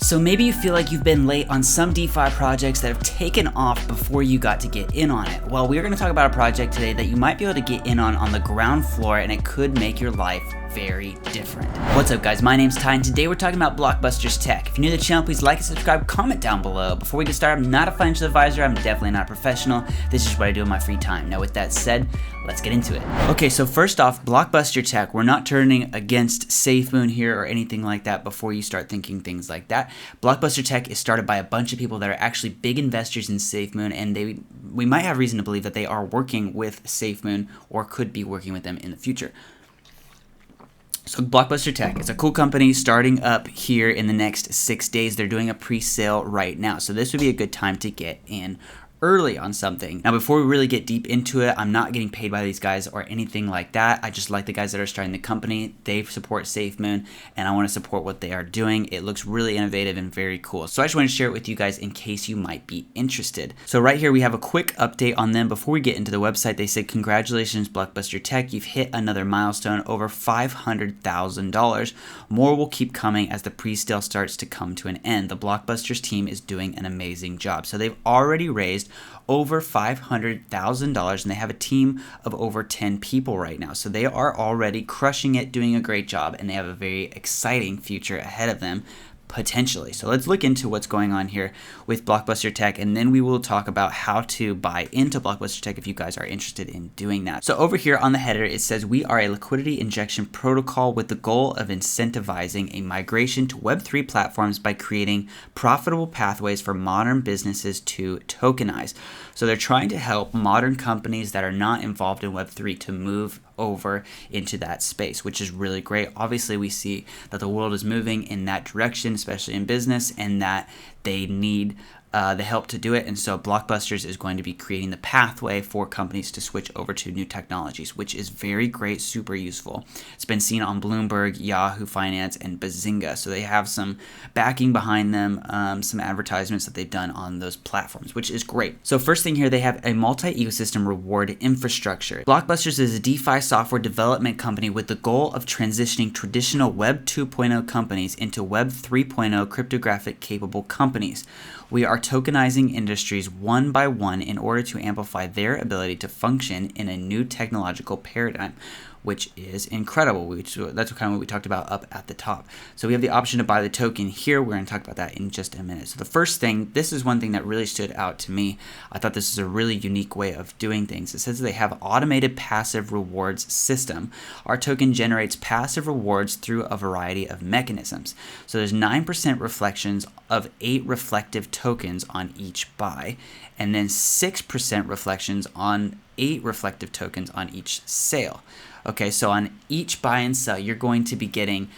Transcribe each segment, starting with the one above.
So maybe you feel like you've been late on some DeFi projects that have taken off before you got to get in on it. Well, we're going to talk about a project today that you might be able to get in on the ground floor, and it could make your life very different. What's up, guys? My name's Ty, and today we're talking about Blockbuster's tech. If you're new to the channel, please like and subscribe, comment down below. Before we get started, I'm not a financial advisor, I'm definitely not a professional. This is what I do in my free time. Now, with that said, let's get into it. Okay, so first off, Blockbuster tech. We're not turning against SafeMoon here or anything like that before you start thinking things like that. Blockbuster tech is started by a bunch of people that are actually big investors in SafeMoon, and we might have reason to believe that they are working with SafeMoon or could be working with them in the future. So Blockbuster Tech, it's a cool company starting up here in the next 6 days. They're doing a pre-sale right now. So this would be a good time to get in early on something. Now, before we really get deep into it, I'm not getting paid by these guys or anything like that. I just like the guys that are starting the company. They support SafeMoon, and I want to support what they are doing. It looks really innovative and very cool. So I just want to share it with you guys in case you might be interested. So right here, we have a quick update on them. Before we get into the website, they said, congratulations, Blockbuster Tech. You've hit another milestone, over $500,000. More will keep coming as the pre-sale starts to come to an end. The Blockbusters team is doing an amazing job. So they've already raised over $500,000, and they have a team of over 10 people right now. So they are already crushing it, doing a great job, and they have a very exciting future ahead of them, potentially. So let's look into what's going on here with Blockbuster Tech, and then we will talk about how to buy into Blockbuster Tech if you guys are interested in doing that. So over here on the header, it says, we are a liquidity injection protocol with the goal of incentivizing a migration to Web3 platforms by creating profitable pathways for modern businesses to tokenize. So they're trying to help modern companies that are not involved in Web3 to move over into that space, which is really great. Obviously, we see that the world is moving in that direction, especially in business, and that they need the help to do it. And so Blockbusters is going to be creating the pathway for companies to switch over to new technologies, which is very great, super useful. It's been seen on Bloomberg, Yahoo Finance, and Bazinga. So they have some backing behind them, some advertisements that they've done on those platforms, which is great. So first thing here, they have a multi-ecosystem reward infrastructure. Blockbusters is a DeFi software development company with the goal of transitioning traditional Web 2.0 companies into Web 3.0 cryptographic capable companies. We are tokenizing industries one by one in order to amplify their ability to function in a new technological paradigm, which is incredible. That's kind of what we talked about up at the top. So we have the option to buy the token here. We're going to talk about that in just a minute. So the first thing, this is one thing that really stood out to me. I thought this is a really unique way of doing things. It says they have automated passive rewards system. Our token generates passive rewards through a variety of mechanisms. So there's 9% reflections of 8 reflective tokens on each buy, and then 6% reflections on 8 reflective tokens on each sale. Okay, so on each buy and sell, you're going to be getting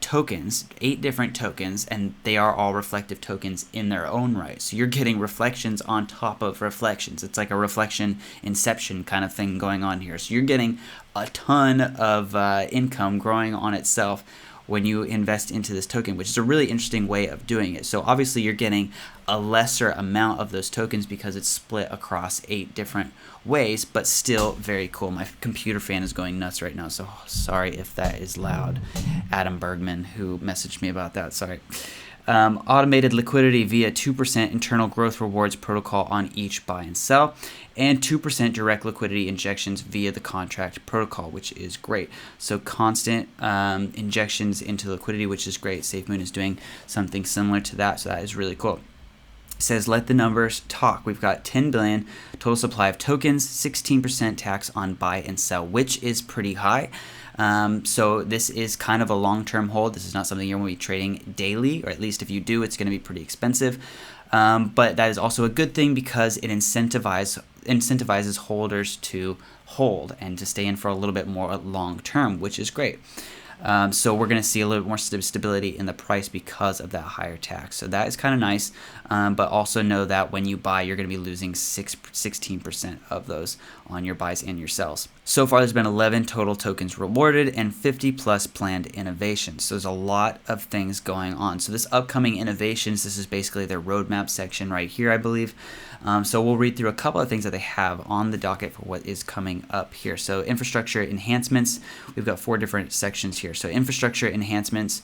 tokens, 8 different tokens, and they are all reflective tokens in their own right. So you're getting reflections on top of reflections. It's like a reflection inception kind of thing going on here. So you're getting a ton of income growing on itself when you invest into this token, which is a really interesting way of doing it. So obviously you're getting a lesser amount of those tokens because it's split across 8 different ways, but still very cool. My computer fan is going nuts right now, so sorry if that is loud. Adam Bergman, who messaged me about that, sorry. Automated liquidity via 2% internal growth rewards protocol on each buy and sell, and 2% direct liquidity injections via the contract protocol, which is great. So constant injections into liquidity, which is great. SafeMoon is doing something similar to that, so that is really cool. It says, let the numbers talk. We've got 10 billion total supply of tokens, 16% tax on buy and sell, which is pretty high. So this is kind of a long-term hold. This is not something you're going to be trading daily, or at least if you do, it's going to be pretty expensive. But that is also a good thing because it incentivizes holders to hold and to stay in for a little bit more long-term, which is great. So we're going to see a little more stability in the price because of that higher tax. So that is kind of nice, but also know that when you buy, you're going to be losing 16% of those on your buys and your sells. So far, there's been 11 total tokens rewarded and 50 plus planned innovations. So there's a lot of things going on. So this upcoming innovations, this is basically their roadmap section right here, I believe. So we'll read through a couple of things that they have on the docket for what is coming up here. So infrastructure enhancements, we've got 4 different sections here. So infrastructure enhancements,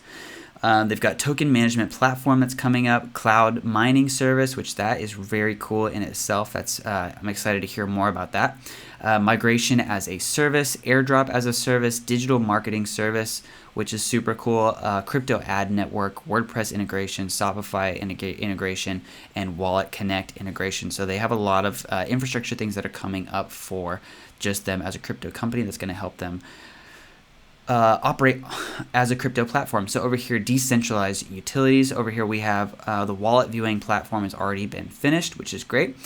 They've got token management platform that's coming up, cloud mining service, which that is very cool in itself. I'm excited to hear more about that. Migration as a service, airdrop as a service, digital marketing service, which is super cool, crypto ad network, WordPress integration, Shopify integration, and Wallet Connect integration. So they have a lot of infrastructure things that are coming up for just them as a crypto company that's going to help them operate as a crypto platform. So over here, decentralized utilities. Over here we have the wallet viewing platform has already been finished, which is great.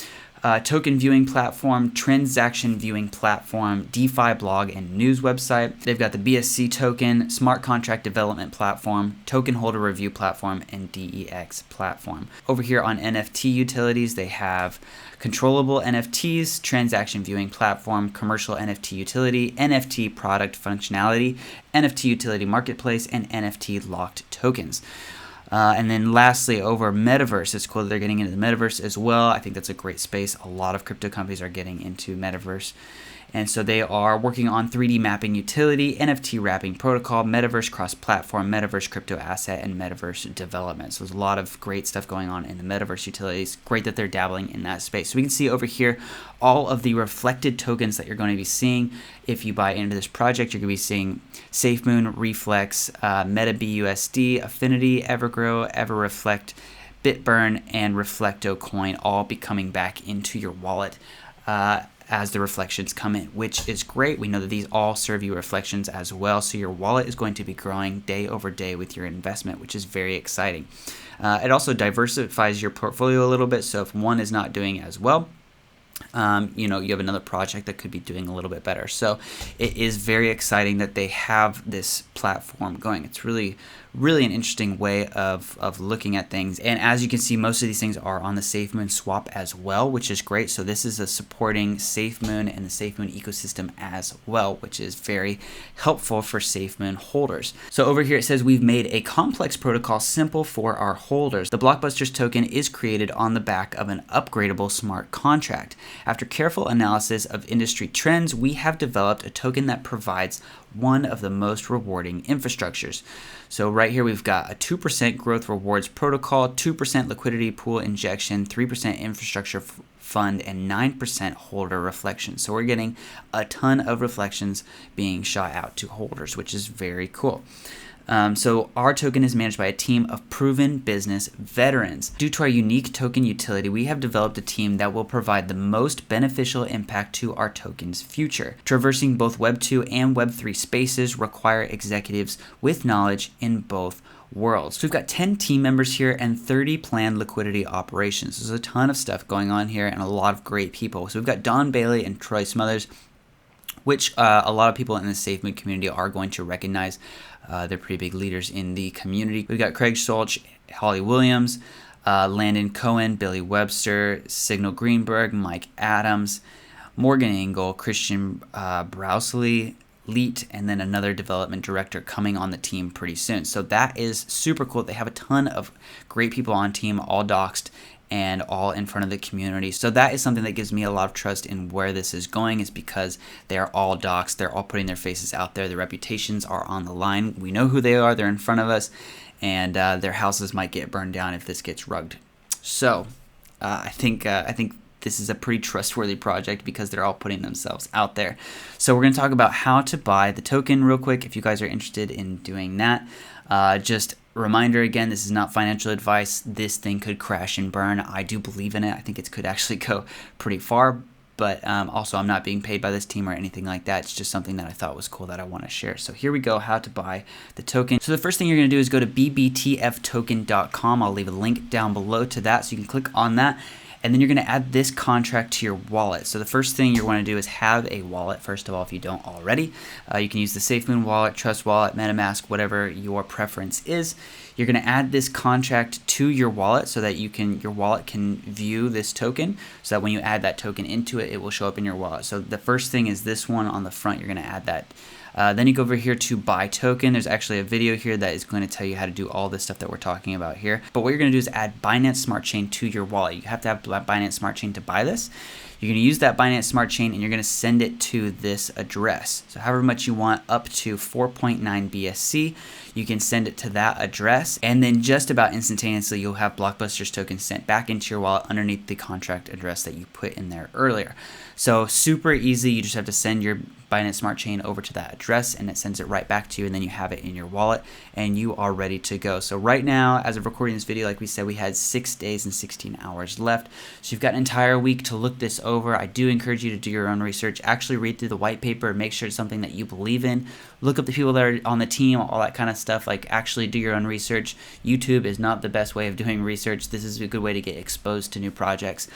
Token viewing platform, transaction viewing platform, DeFi blog and news website. They've got the BSC token, smart contract development platform, token holder review platform, and DEX platform. Over here on NFT utilities, they have controllable NFTs, transaction viewing platform, commercial NFT utility, NFT product functionality, NFT utility marketplace, and NFT locked tokens. And then lastly, over metaverse, it's cool that they're getting into the metaverse as well. I think that's a great space. A lot of crypto companies are getting into metaverse. And so they are working on 3D mapping utility, NFT wrapping protocol, metaverse cross-platform, metaverse crypto asset, and metaverse development. So there's a lot of great stuff going on in the metaverse utilities. Great that they're dabbling in that space. So we can see over here all of the reflected tokens that you're going to be seeing. If you buy into this project, you're going to be seeing SafeMoon, Reflex, MetaBUSD, Affinity, Evergrow, EverReflect, Bitburn, and Reflecto coin all be coming back into your wallet as the reflections come in, which is great. We know that these all serve you reflections as well, so your wallet is going to be growing day over day with your investment, which is very exciting. It also diversifies your portfolio a little bit, so if one is not doing as well, you have another project that could be doing a little bit better. So it is very exciting that they have this platform going. It's really an interesting way of looking at things. And as you can see, most of these things are on the SafeMoon SWaP as well, which is great. So this is a supporting SafeMoon and the SafeMoon ecosystem as well, which is very helpful for SafeMoon holders. So over here it says we've made a complex protocol simple for our holders. The Blockbusters token is created on the back of an upgradable smart contract. After careful analysis of industry trends, we have developed a token that provides one of the most rewarding infrastructures. So right here we've got a 2% growth rewards protocol, 2% liquidity pool injection, 3% infrastructure fund, and 9% holder reflection. So we're getting a ton of reflections being shot out to holders, which is very cool. So our token is managed by a team of proven business veterans. Due to our unique token utility, we have developed a team that will provide the most beneficial impact to our token's future. Traversing both Web 2 and Web 3 spaces require executives with knowledge in both worlds. So we've got 10 team members here and 30 planned liquidity operations. There's a ton of stuff going on here and a lot of great people. So we've got Don Bailey and Troy Smothers, which a lot of people in the SafeMoon community are going to recognize. They're pretty big leaders in the community. We've got Craig Solch, Holly Williams, Landon Cohen, Billy Webster, Signal Greenberg, Mike Adams, Morgan Engel, Christian Browsley, Leet, and then another development director coming on the team pretty soon. So that is super cool. They have a ton of great people on team, all doxed and all in front of the community. So that is something that gives me a lot of trust in where this is going, is because they are all doxed. They're all putting their faces out there. Their reputations are on the line. We know who they are. They're in front of us, and their houses might get burned down if this gets rugged. So I think this is a pretty trustworthy project because they're all putting themselves out there. So we're going to talk about how to buy the token real quick if you guys are interested in doing that. Just reminder again, this is not financial advice. This thing could crash and burn. I do believe in it. I think it could actually go pretty far, but also I'm not being paid by this team or anything like that. It's just something that I thought was cool that I want to share. So here we go, how to buy the token. So the first thing you're going to do is go to bbtftoken.com. I'll leave a link down below to that, so you can click on that. And then you're going to add this contract to your wallet. So the first thing you want to do is have a wallet, first of all, if you don't already. You can use the SafeMoon wallet, Trust Wallet, MetaMask, whatever your preference is. You're going to add this contract to your wallet so that your wallet can view this token, so that when you add that token into it, it will show up in your wallet. So the first thing is this one on the front. You're going to add that. Then you go over here to buy token. There's actually a video here that is going to tell you how to do all this stuff that we're talking about here. But what you're going to do is add Binance Smart Chain to your wallet. You have to have Binance Smart Chain to buy this. You're going to use that Binance Smart Chain and you're going to send it to this address. So however much you want, up to 4.9 BSC, you can send it to that address, and then just about instantaneously you'll have Blockbuster's tokens sent back into your wallet underneath the contract address that you put in there earlier. So super easy. You just have to send your Binance Smart Chain over to that address and it sends it right back to you, and then you have it in your wallet and you are ready to go. So right now, as of recording this video, like we said, we had 6 days and 16 hours left. So you've got an entire week to look this over. I do encourage you to do your own research, actually read through the white paper, make sure it's something that you believe in, look up the people that are on the team, all that kind of stuff. Like, actually do your own research. YouTube is not the best way of doing research. This is a good way to get exposed to new projects.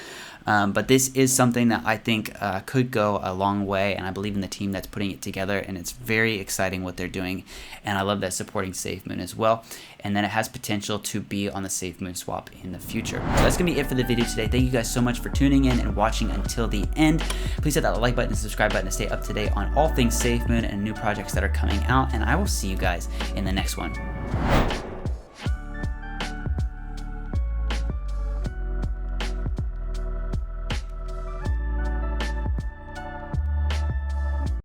But this is something that I think could go a long way, and I believe in the team that's putting it together, and it's very exciting what they're doing, and I love that supporting SafeMoon as well, and then it has potential to be on the SafeMoon SWaP in the future. So that's gonna be it for the video today. Thank you guys so much for tuning in and watching until the end. Please hit that like button and subscribe button to stay up to date on all things SafeMoon and new projects that are coming out, and I will see you guys in the next one.